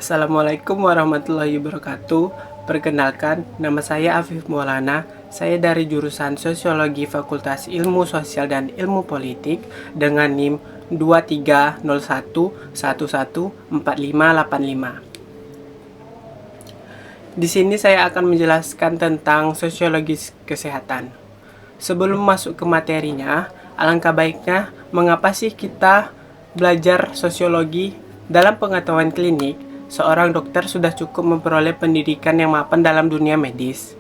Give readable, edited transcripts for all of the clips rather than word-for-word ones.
Assalamualaikum warahmatullahi wabarakatuh. Perkenalkan, nama saya Afif Maulana. Saya dari jurusan Sosiologi Fakultas Ilmu Sosial dan Ilmu Politik dengan NIM 2301114585. Di sini saya akan menjelaskan tentang sosiologi kesehatan. Sebelum masuk ke materinya, alangkah baiknya mengapa sih kita belajar sosiologi? Dalam pengetahuan klinik, seorang dokter sudah cukup memperoleh pendidikan yang mapan dalam dunia medis.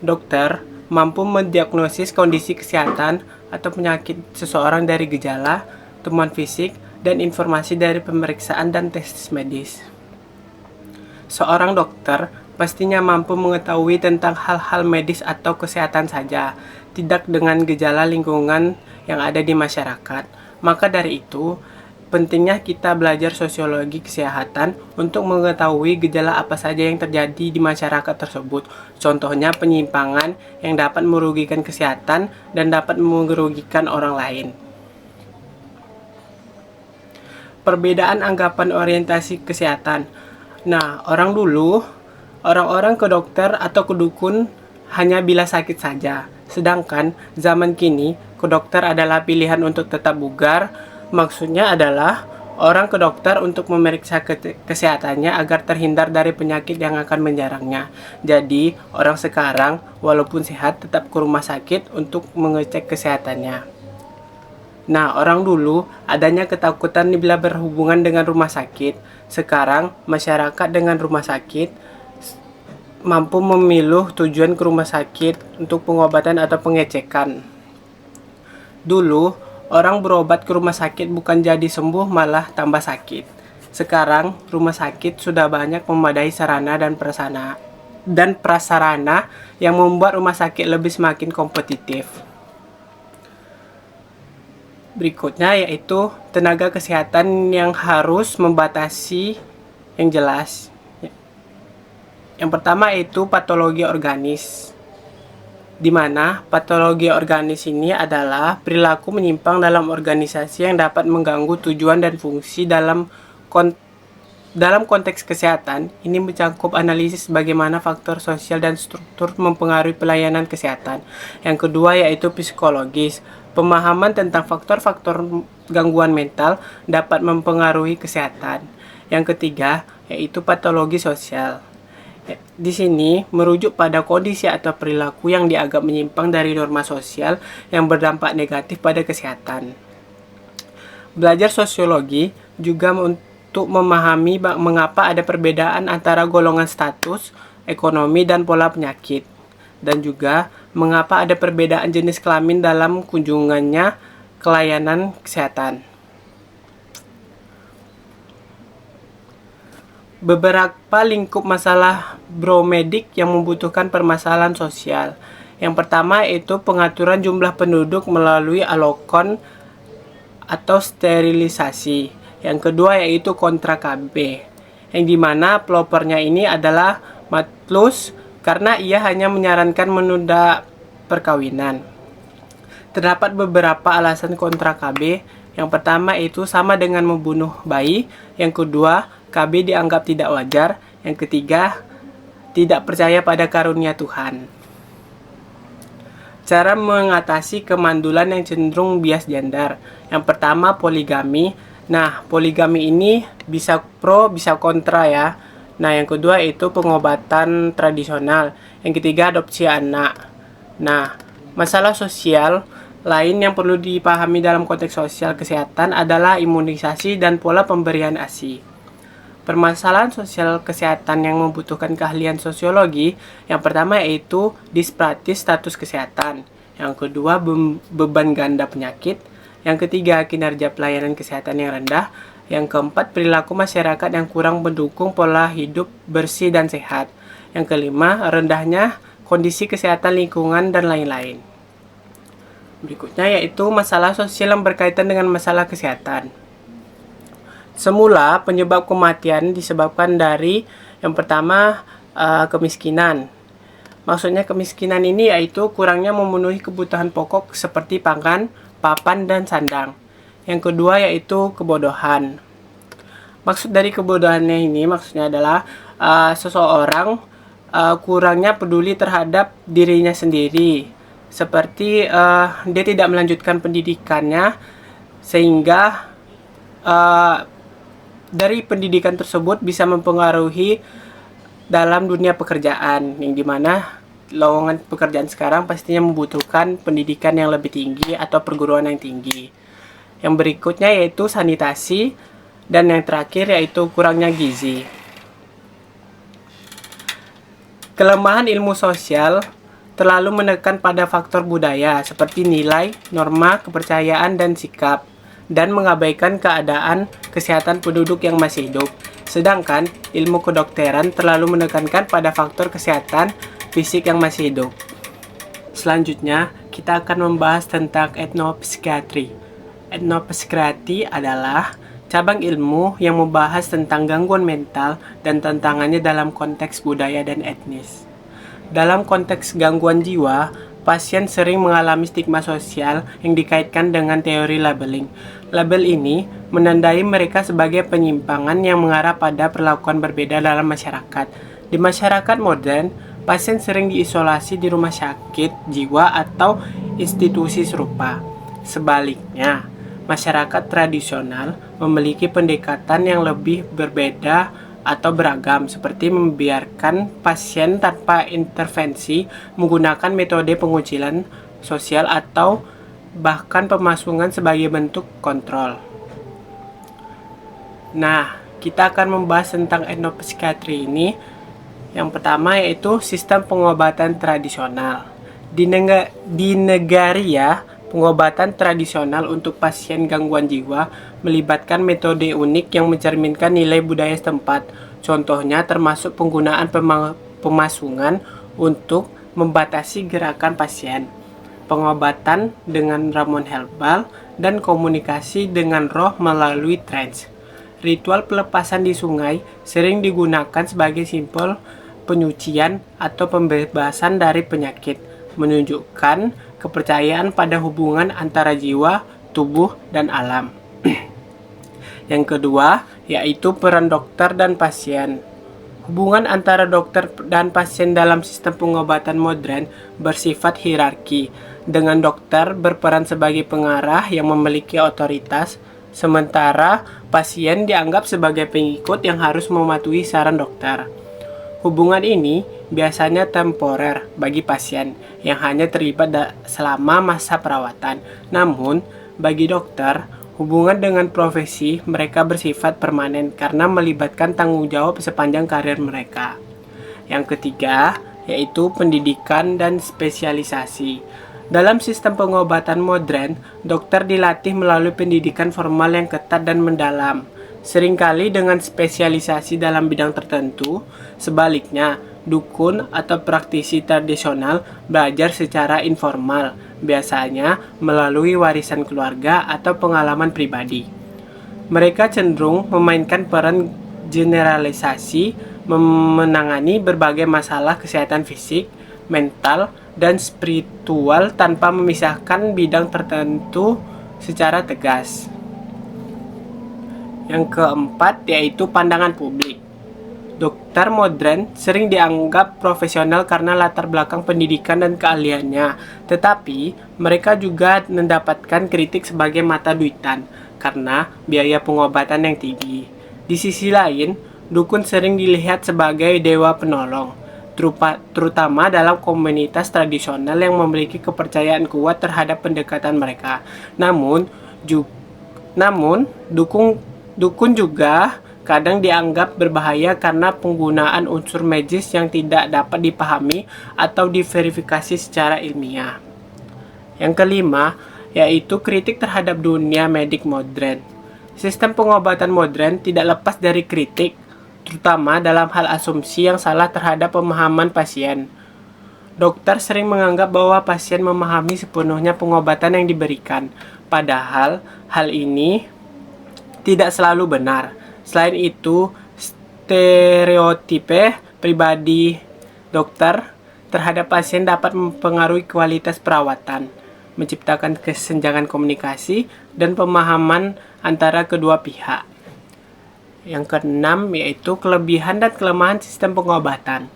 Dokter mampu mendiagnosis kondisi kesehatan atau penyakit seseorang dari gejala, temuan fisik, dan informasi dari pemeriksaan dan tes medis. Seorang dokter pastinya mampu mengetahui tentang hal-hal medis atau kesehatan saja, tidak dengan gejala lingkungan yang ada di masyarakat. Maka dari itu, pentingnya kita belajar sosiologi kesehatan untuk mengetahui gejala apa saja yang terjadi di masyarakat tersebut. Contohnya penyimpangan yang dapat merugikan kesehatan dan dapat merugikan orang lain. Perbedaan anggapan orientasi kesehatan. Nah, orang-orang ke dokter atau ke dukun hanya bila sakit saja. Sedangkan zaman kini, ke dokter adalah pilihan untuk tetap bugar. Maksudnya adalah orang ke dokter untuk memeriksa kesehatannya agar terhindar dari penyakit yang akan menyerangnya. Jadi, orang sekarang walaupun sehat tetap ke rumah sakit untuk mengecek kesehatannya. Nah, orang dulu adanya ketakutan bila berhubungan dengan rumah sakit. Sekarang, masyarakat dengan rumah sakit mampu memilih tujuan ke rumah sakit untuk pengobatan atau pengecekan. Dulu, orang berobat ke rumah sakit bukan jadi sembuh malah tambah sakit. Sekarang, rumah sakit sudah banyak memadai sarana dan prasarana yang membuat rumah sakit lebih semakin kompetitif. Berikutnya yaitu tenaga kesehatan yang harus membatasi yang jelas. Yang pertama yaitu patologi organis, di mana patologi organis ini adalah perilaku menyimpang dalam organisasi yang dapat mengganggu tujuan dan fungsi dalam konteks kesehatan. Ini mencakup analisis bagaimana faktor sosial dan struktur mempengaruhi pelayanan kesehatan. Yang kedua yaitu psikologis. Pemahaman tentang faktor-faktor gangguan mental dapat mempengaruhi kesehatan. Yang ketiga yaitu patologi sosial. Di sini merujuk pada kondisi atau perilaku yang dianggap menyimpang dari norma sosial yang berdampak negatif pada kesehatan. Belajar sosiologi juga untuk memahami mengapa ada perbedaan antara golongan status, ekonomi, dan pola penyakit. Dan juga mengapa ada perbedaan jenis kelamin dalam kunjungannya ke layanan kesehatan. Beberapa lingkup masalah biomedik yang membutuhkan permasalahan sosial. Yang pertama yaitu pengaturan jumlah penduduk melalui alokon atau sterilisasi. Yang kedua yaitu kontra KB, yang dimana pelopornya ini adalah Matlus karena ia hanya menyarankan menunda perkawinan. Terdapat beberapa alasan kontra KB. Yang pertama itu sama dengan membunuh bayi. Yang kedua, KB dianggap tidak wajar. Yang ketiga, tidak percaya pada karunia Tuhan. Cara mengatasi kemandulan yang cenderung bias gender. Yang pertama, poligami. Nah, poligami ini bisa pro, bisa kontra ya. Nah, yang kedua itu pengobatan tradisional. Yang ketiga, adopsi anak. Nah, masalah sosial lain yang perlu dipahami dalam konteks sosial kesehatan adalah imunisasi dan pola pemberian ASI. Permasalahan sosial kesehatan yang membutuhkan keahlian sosiologi, yang pertama yaitu disparitas status kesehatan. Yang kedua, beban ganda penyakit. Yang ketiga, kinerja pelayanan kesehatan yang rendah. Yang keempat, perilaku masyarakat yang kurang mendukung pola hidup bersih dan sehat. Yang kelima, rendahnya kondisi kesehatan lingkungan dan lain-lain. Berikutnya yaitu masalah sosial yang berkaitan dengan masalah kesehatan. Semula, penyebab kematian disebabkan dari yang pertama kemiskinan. Maksudnya kemiskinan ini yaitu kurangnya memenuhi kebutuhan pokok seperti pangan, papan, dan sandang. Yang kedua yaitu kebodohan. Maksud dari kebodohannya ini maksudnya adalah seseorang kurangnya peduli terhadap dirinya sendiri, seperti dia tidak melanjutkan pendidikannya sehingga dari pendidikan tersebut bisa mempengaruhi dalam dunia pekerjaan, yang dimana lowongan pekerjaan sekarang pastinya membutuhkan pendidikan yang lebih tinggi atau perguruan yang tinggi. Yang berikutnya yaitu sanitasi, dan yang terakhir yaitu kurangnya gizi. Kelemahan ilmu sosial terlalu menekan pada faktor budaya seperti nilai, norma, kepercayaan, dan sikap, dan mengabaikan keadaan kesehatan penduduk yang masih hidup. Sedangkan ilmu kedokteran terlalu menekankan pada faktor kesehatan fisik yang masih hidup. Selanjutnya, kita akan membahas tentang etnopsikiatri. Etnopsikiatri adalah cabang ilmu yang membahas tentang gangguan mental dan tantangannya dalam konteks budaya dan etnis. Dalam konteks gangguan jiwa, pasien sering mengalami stigma sosial yang dikaitkan dengan teori labeling. Label ini menandai mereka sebagai penyimpangan yang mengarah pada perlakuan berbeda dalam masyarakat. Di masyarakat modern, pasien sering diisolasi di rumah sakit jiwa atau institusi serupa. Sebaliknya, masyarakat tradisional memiliki pendekatan yang lebih berbeda atau beragam, seperti membiarkan pasien tanpa intervensi, menggunakan metode pengucilan sosial atau bahkan pemasungan sebagai bentuk kontrol. Nah, kita akan membahas tentang etnopsikiatri ini. Yang pertama yaitu sistem pengobatan tradisional. Di Nigeria, pengobatan tradisional untuk pasien gangguan jiwa melibatkan metode unik yang mencerminkan nilai budaya setempat. Contohnya termasuk penggunaan pemasungan untuk membatasi gerakan pasien, pengobatan dengan ramuan herbal, dan komunikasi dengan roh melalui trance. Ritual pelepasan di sungai sering digunakan sebagai simbol penyucian atau pembebasan dari penyakit, menunjukkan kepercayaan pada hubungan antara jiwa, tubuh, dan alam. Yang kedua, yaitu peran dokter dan pasien. Hubungan antara dokter dan pasien dalam sistem pengobatan modern bersifat hierarki, dengan dokter berperan sebagai pengarah yang memiliki otoritas, sementara pasien dianggap sebagai pengikut yang harus mematuhi saran dokter. Hubungan ini biasanya temporer bagi pasien yang hanya terlibat selama masa perawatan. Namun, bagi dokter, hubungan dengan profesi mereka bersifat permanen karena melibatkan tanggung jawab sepanjang karir mereka. Yang ketiga, yaitu pendidikan dan spesialisasi. Dalam sistem pengobatan modern, dokter dilatih melalui pendidikan formal yang ketat dan mendalam, seringkali dengan spesialisasi dalam bidang tertentu. Sebaliknya, dukun atau praktisi tradisional belajar secara informal, biasanya melalui warisan keluarga atau pengalaman pribadi. Mereka cenderung memainkan peran generalisasi, menangani berbagai masalah kesehatan fisik, mental, dan spiritual tanpa memisahkan bidang tertentu secara tegas. Yang keempat yaitu pandangan publik. Dokter modern sering dianggap profesional karena latar belakang pendidikan dan keahliannya, tetapi mereka juga mendapatkan kritik sebagai mata duitan karena biaya pengobatan yang tinggi. Di sisi lain, dukun sering dilihat sebagai dewa penolong, terutama dalam komunitas tradisional yang memiliki kepercayaan kuat terhadap pendekatan mereka. Namun dukun juga kadang dianggap berbahaya karena penggunaan unsur magis yang tidak dapat dipahami atau diverifikasi secara ilmiah. Yang kelima, yaitu kritik terhadap dunia medik modern. Sistem pengobatan modern tidak lepas dari kritik, terutama dalam hal asumsi yang salah terhadap pemahaman pasien. Dokter sering menganggap bahwa pasien memahami sepenuhnya pengobatan yang diberikan, padahal hal ini tidak selalu benar. Selain itu, stereotipe pribadi dokter terhadap pasien dapat mempengaruhi kualitas perawatan, menciptakan kesenjangan komunikasi dan pemahaman antara kedua pihak. Yang keenam yaitu kelebihan dan kelemahan sistem pengobatan.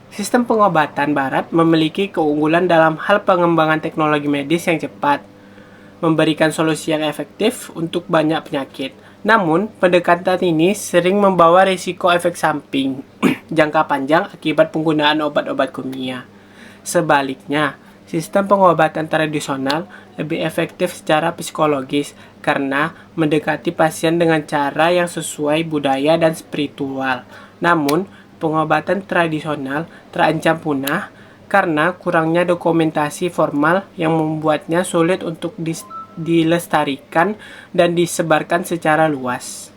Sistem pengobatan Barat memiliki keunggulan dalam hal pengembangan teknologi medis yang cepat, memberikan solusi yang efektif untuk banyak penyakit. Namun, pendekatan ini sering membawa risiko efek samping jangka panjang akibat penggunaan obat-obat kimia. Sebaliknya, sistem pengobatan tradisional lebih efektif secara psikologis karena mendekati pasien dengan cara yang sesuai budaya dan spiritual. Namun, pengobatan tradisional terancam punah karena kurangnya dokumentasi formal yang membuatnya sulit untuk dilestarikan dan disebarkan secara luas.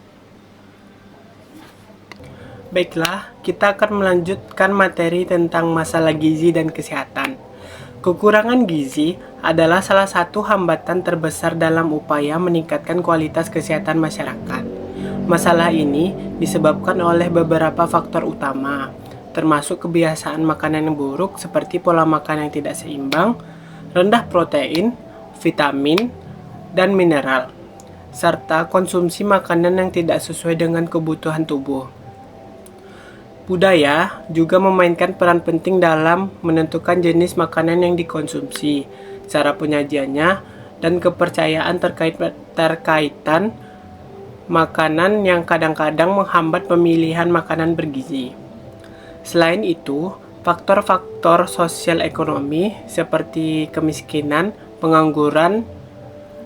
Baiklah, kita akan melanjutkan materi tentang masalah gizi dan kesehatan. Kekurangan gizi adalah salah satu hambatan terbesar dalam upaya meningkatkan kualitas kesehatan masyarakat. Masalah ini disebabkan oleh beberapa faktor utama, termasuk kebiasaan makanan yang buruk seperti pola makan yang tidak seimbang, rendah protein, vitamin, dan mineral, serta konsumsi makanan yang tidak sesuai dengan kebutuhan tubuh. Budaya juga memainkan peran penting dalam menentukan jenis makanan yang dikonsumsi, cara penyajiannya, dan kepercayaan terkaitan makanan yang kadang-kadang menghambat pemilihan makanan bergizi. Selain itu, faktor-faktor sosial ekonomi seperti kemiskinan, pengangguran,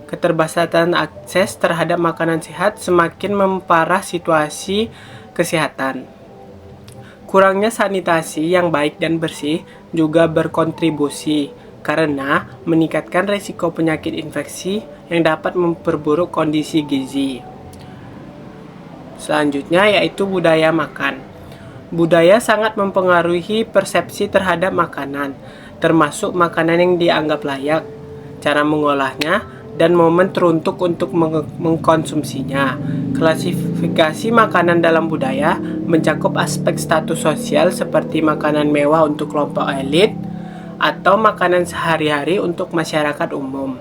keterbatasan akses terhadap makanan sehat semakin memperparah situasi kesehatan. Kurangnya sanitasi yang baik dan bersih juga berkontribusi karena meningkatkan risiko penyakit infeksi yang dapat memperburuk kondisi gizi. Selanjutnya yaitu budaya makan. Budaya sangat mempengaruhi persepsi terhadap makanan, termasuk makanan yang dianggap layak, cara mengolahnya, dan momen teruntuk untuk mengkonsumsinya. Klasifikasi makanan dalam budaya mencakup aspek status sosial seperti makanan mewah untuk kelompok elit atau makanan sehari-hari untuk masyarakat umum.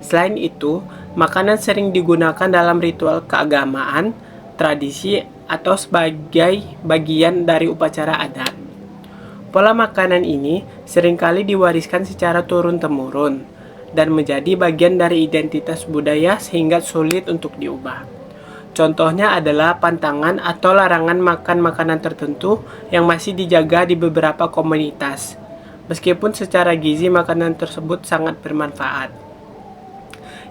Selain itu, makanan sering digunakan dalam ritual keagamaan, tradisi, atau sebagai bagian dari upacara adat. Pola makanan ini seringkali diwariskan secara turun-temurun dan menjadi bagian dari identitas budaya sehingga sulit untuk diubah. Contohnya adalah pantangan atau larangan makan makanan tertentu yang masih dijaga di beberapa komunitas, meskipun secara gizi makanan tersebut sangat bermanfaat.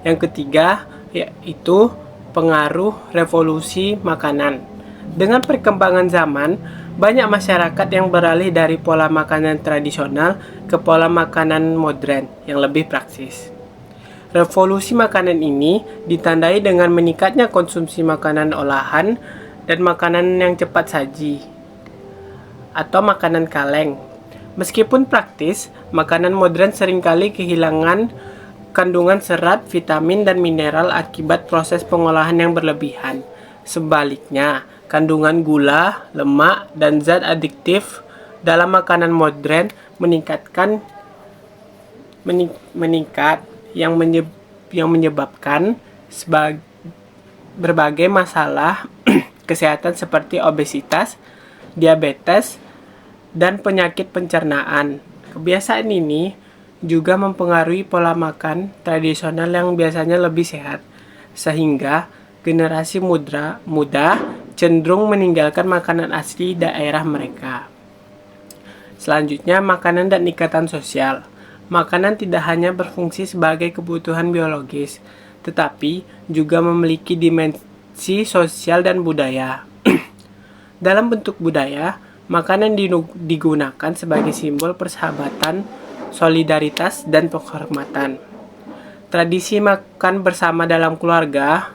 Yang ketiga, yaitu pengaruh revolusi makanan. Dengan perkembangan zaman, banyak masyarakat yang beralih dari pola makanan tradisional ke pola makanan modern yang lebih praktis. Revolusi makanan ini ditandai dengan meningkatnya konsumsi makanan olahan dan makanan yang cepat saji atau makanan kaleng. Meskipun praktis, makanan modern seringkali kehilangan kandungan serat, vitamin, dan mineral akibat proses pengolahan yang berlebihan. Sebaliknya, kandungan gula, lemak, dan zat adiktif dalam makanan modern meningkat yang menyebabkan berbagai masalah kesehatan seperti obesitas, diabetes, dan penyakit pencernaan. Kebiasaan ini juga mempengaruhi pola makan tradisional yang biasanya lebih sehat, sehingga generasi muda cenderung meninggalkan makanan asli daerah mereka. Selanjutnya, makanan dan ikatan sosial. Makanan tidak hanya berfungsi sebagai kebutuhan biologis, tetapi juga memiliki dimensi sosial dan budaya. Dalam bentuk budaya, makanan digunakan sebagai simbol persahabatan, solidaritas, dan penghormatan. Tradisi makan bersama dalam keluarga,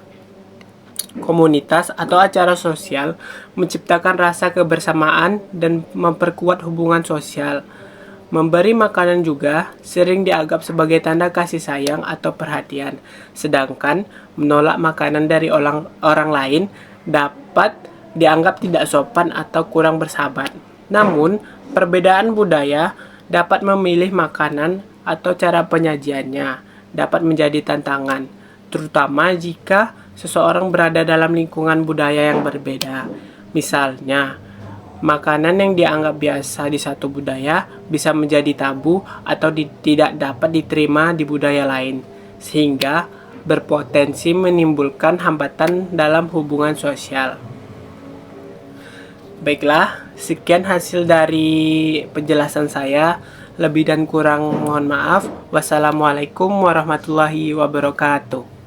komunitas, atau acara sosial menciptakan rasa kebersamaan dan memperkuat hubungan sosial. Memberi makanan juga sering dianggap sebagai tanda kasih sayang atau perhatian, sedangkan menolak makanan dari orang lain dapat dianggap tidak sopan atau kurang bersahabat. Namun, perbedaan budaya dapat memilih makanan atau cara penyajiannya dapat menjadi tantangan, terutama jika seseorang berada dalam lingkungan budaya yang berbeda. Misalnya, makanan yang dianggap biasa di satu budaya bisa menjadi tabu atau tidak dapat diterima di budaya lain, sehingga berpotensi menimbulkan hambatan dalam hubungan sosial. Baiklah, sekian hasil dari penjelasan saya. Lebih dan kurang mohon maaf. Wassalamualaikum warahmatullahi wabarakatuh.